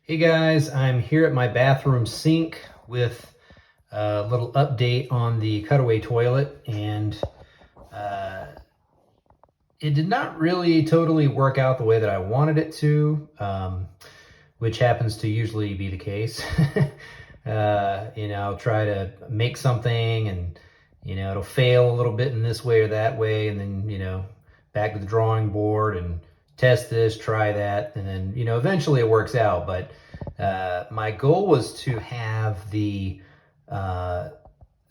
Hey guys, I'm here at my bathroom sink with a little update on the Cutaway toilet, and uh, it did not really totally work out the way that I wanted it to, which happens to usually be the case. I'll try to make something and, it'll fail a little bit in this way or that way, and then, back to the drawing board and test this, try that, and then, eventually it works out. But my goal was to have uh,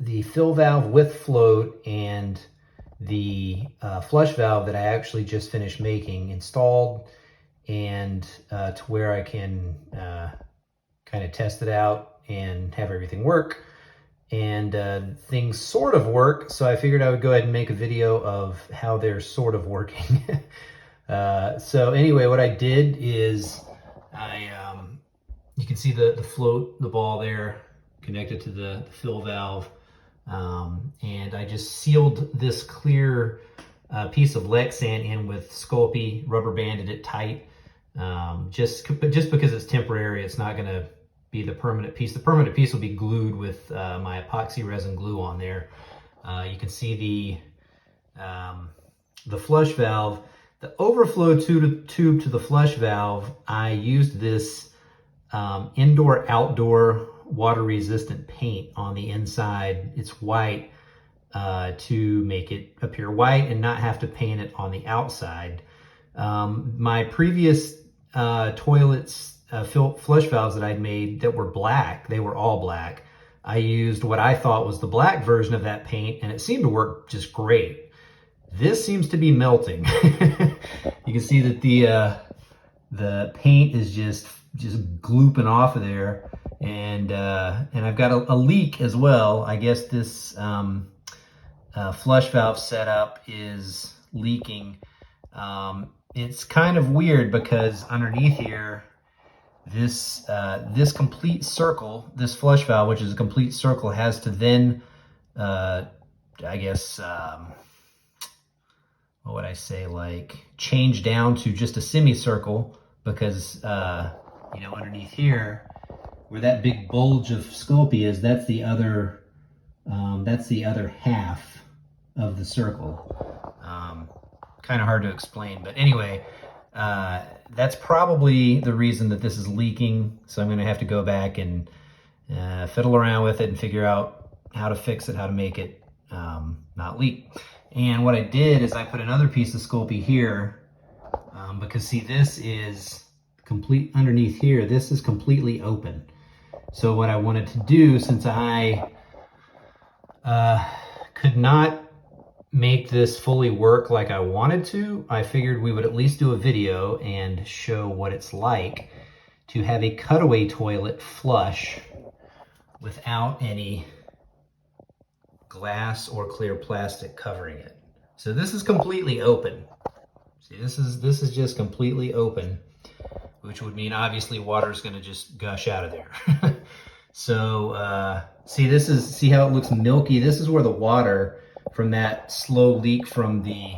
the fill valve with float and the flush valve that I actually just finished making installed, and to where I can kind of test it out and have everything work. And things sort of work, so I figured I would go ahead and make a video of how they're sort of working. So anyway, what I did is you can see the float, the ball there connected to the fill valve. And I just sealed this clear piece of Lexan in with Sculpey, rubber banded it tight. Just because it's temporary, it's not gonna be the permanent piece. The permanent piece will be glued with my epoxy resin glue on there. You can see the flush valve. The overflow tube to the flush valve, I used this indoor-outdoor water-resistant paint on the inside. It's white to make it appear white and not have to paint it on the outside. My previous toilets, flush valves that I'd made that were black, they were all black. I used what I thought was the black version of that paint, and it seemed to work just great. This seems to be melting. You can see that the paint is just glooping off of there, and I've got a leak as well. I guess this flush valve setup is leaking. It's kind of weird because underneath here, this complete circle, this flush valve, which is a complete circle, has to then I guess what would I say, like change down to just a semicircle, because underneath here where that big bulge of Sculpey is, that's the other half of the circle. Kind of hard to explain, but anyway, that's probably the reason that this is leaking. So I'm going to have to go back and fiddle around with it and figure out how to fix it, how to make it not leak. And what I did is I put another piece of Sculpey here, because see, this is complete underneath here. This is completely open. So what I wanted to do, since I could not make this fully work like I wanted to, I figured we would at least do a video and show what it's like to have a Cutaway toilet flush without any glass or clear plastic covering it. So this is completely open. See, this is just completely open, which would mean obviously water is going to just gush out of there. So see how it looks milky? This is where the water from that slow leak from the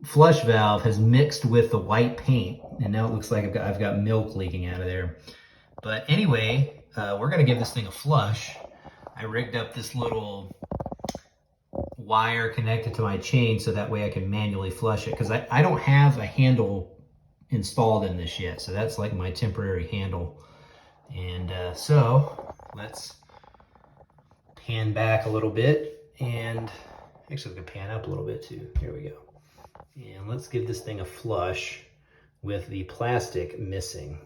flush valve has mixed with the white paint, and now it looks like I've got milk leaking out of there. But anyway, we're going to give this thing a flush. I rigged up this little wire connected to my chain so that way I can manually flush it, because I don't have a handle installed in this yet. So that's like my temporary handle. And so let's pan back a little bit, and actually we can pan up a little bit too. Here we go. And let's give this thing a flush with the plastic missing.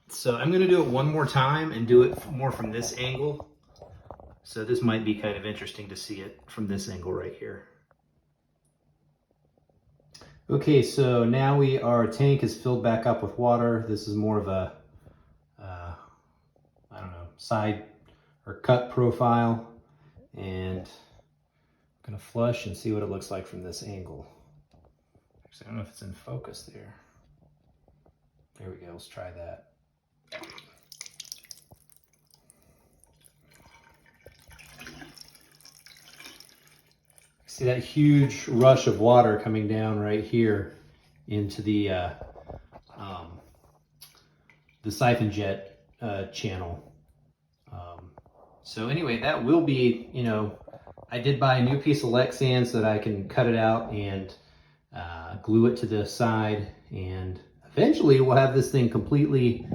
So I'm going to do it one more time and do it more from this angle. So this might be kind of interesting to see it from this angle right here. Okay, so now our tank is filled back up with water. This is more of a, I don't know, side or cut profile. And I'm going to flush and see what it looks like from this angle. Actually, I don't know if it's in focus there. There we go, let's try that. See that huge rush of water coming down right here into the siphon jet channel. So anyway, that will be, you know, I did buy a new piece of Lexan so that I can cut it out and glue it to the side, and eventually we'll have this thing completely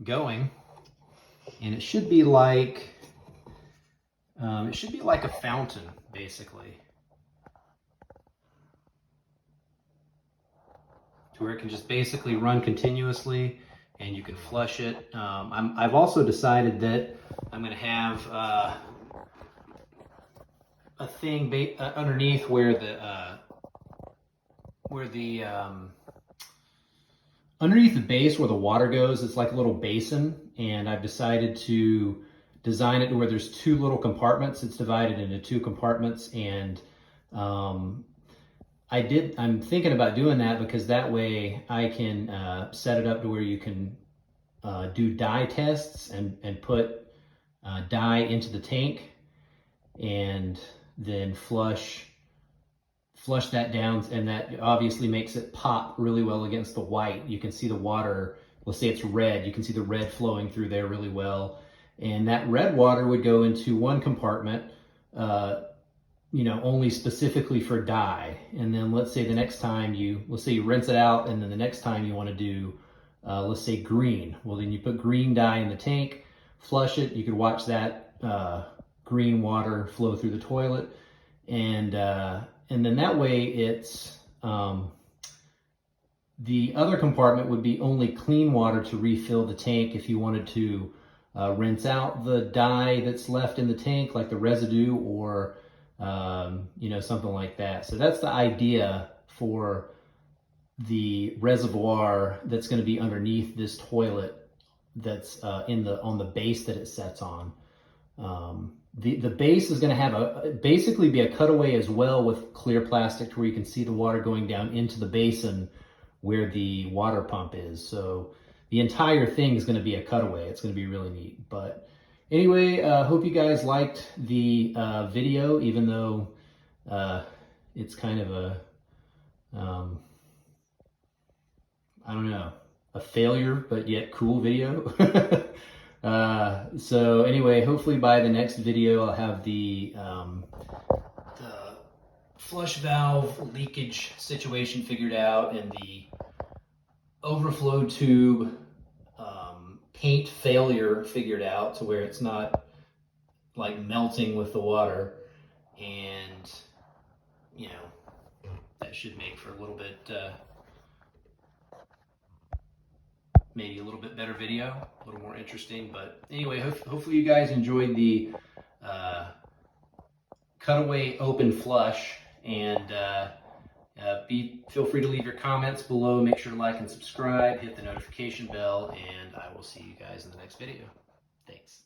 going, and it should be like a fountain, basically, to where it can just basically run continuously and you can flush it. I've also decided that I'm going to have a thing underneath where underneath the base where the water goes. It's like a little basin, and I've decided to design it to where there's two little compartments. It's divided into two compartments, and I'm thinking about doing that because that way I can set it up to where you can do dye tests and put dye into the tank, and then flush that down, and that obviously makes it pop really well against the white. You can see the water, let's say it's red, you can see the red flowing through there really well. And that red water would go into one compartment, you know, only specifically for dye. And then let's say the next time let's say you rinse it out, and then the next time you want to do, let's say green. Well, then you put green dye in the tank, flush it. You could watch that green water flow through the toilet, and then that way it's the other compartment would be only clean water to refill the tank if you wanted to rinse out the dye that's left in the tank, like the residue, or you know, something like that. So that's the idea for the reservoir that's going to be underneath this toilet that's on the base that it sets on. The base is going to have basically be a cutaway as well, with clear plastic to where you can see the water going down into the basin where the water pump is. So the entire thing is going to be a cutaway. It's going to be really neat. But anyway, hope you guys liked the video, even though it's kind of a I don't know, a failure, but yet cool video. So anyway, hopefully by the next video I'll have the flush valve leakage situation figured out, and the overflow tube paint failure figured out to where it's not like melting with the water, and you know, that should make for a little bit maybe a little bit better video, a little more interesting. But anyway, hopefully you guys enjoyed the cutaway open flush, and feel free to leave your comments below. Make sure to like and subscribe, hit the notification bell, and I will see you guys in the next video. Thanks.